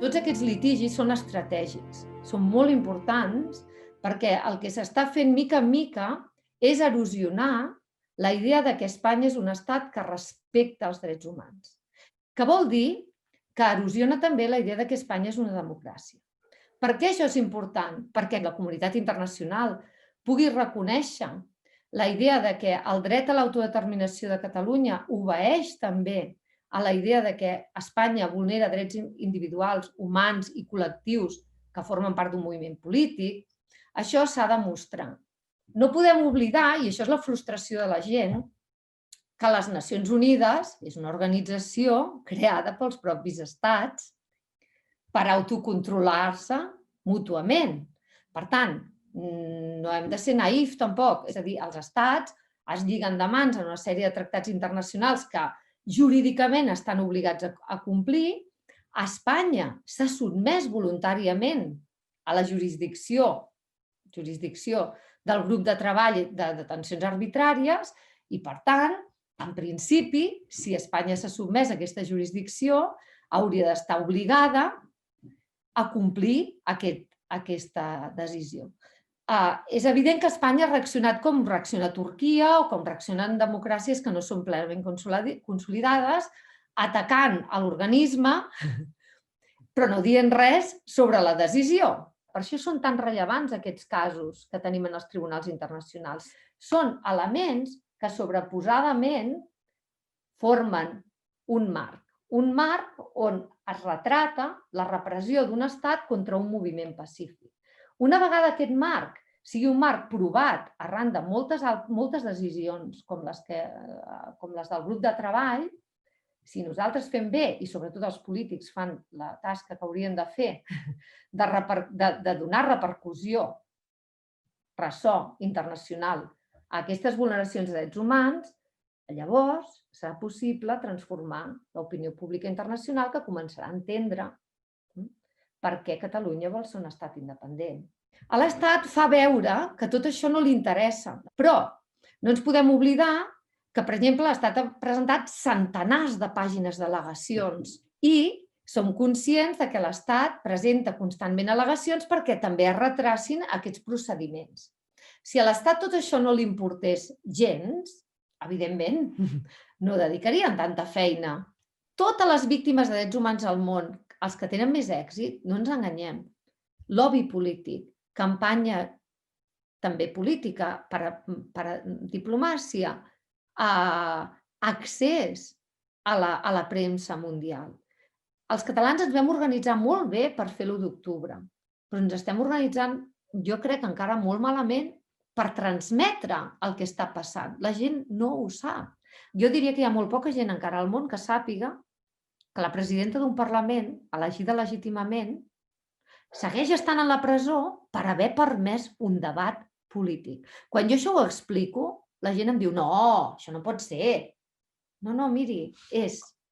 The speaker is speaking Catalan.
Tots aquests litigis són estratègics, són molt importants perquè el que s'està fent mica en mica és erosionar la idea de que Espanya és un estat que respecta els drets humans, que vol dir que erosiona també la idea de que Espanya és una democràcia. Per què això és important? Perquè la comunitat internacional pugui reconèixer la idea de que el dret a l'autodeterminació de Catalunya obeeix també a la idea de que Espanya vulnera drets individuals, humans i col·lectius que formen part d'un moviment polític, això s'ha de mostrar. No podem oblidar, i això és la frustració de la gent, que les Nacions Unides és una organització creada pels propis estats per autocontrolar-se mútuament. Per tant, no hem de ser naïfs tampoc. És a dir, els estats es lliguen de mans en una sèrie de tractats internacionals que jurídicament estan obligats a complir. Espanya s'ha sotmès voluntàriament a la jurisdicció del grup de treball de detencions arbitràries i, per tant, en principi, si Espanya s'ha sotmès a aquesta jurisdicció, hauria d'estar obligada a complir aquesta decisió. És evident que Espanya ha reaccionat com reacciona Turquia o com reaccionen democràcies que no són plenament consolidades, atacant l'organisme, però no dient res sobre la decisió. Per això són tan rellevants aquests casos que tenim en els tribunals internacionals. Són elements que sobreposadament formen un marc on es retrata la repressió d'un estat contra un moviment pacífic. Una vegada aquest marc sigui un marc provat arran de moltes decisions com les del grup de treball, si nosaltres fem bé, i sobretot els polítics fan la tasca que haurien de fer, de donar repercussió, ressò internacional a aquestes vulneracions de drets humans, llavors serà possible transformar l'opinió pública internacional que començarà a entendre per què Catalunya vol ser un estat independent. A l'Estat fa veure que tot això no li interessa, però no ens podem oblidar que, per exemple, l'Estat ha presentat centenars de pàgines d'al·legacions i som conscients que l'Estat presenta constantment al·legacions perquè també es retracin aquests procediments. Si a l'Estat tot això no li importés gens, evidentment, no dedicarien tanta feina. Totes les víctimes de drets humans al món, els que tenen més èxit, no ens enganyem. Lobby polític, campanya també política per a diplomàcia, accés a la premsa mundial. Els catalans ens vam organitzar molt bé per fer l'1 d'octubre, però ens estem organitzant, jo crec, encara molt malament per transmetre el que està passant. La gent no ho sap. Jo diria que hi ha molt poca gent encara al món que sàpiga que la presidenta d'un Parlament, elegida legítimament, segueix estant a la presó per haver permès un debat polític. Quan jo això ho explico, la gent em diu, no, això no pot ser. No, miri, és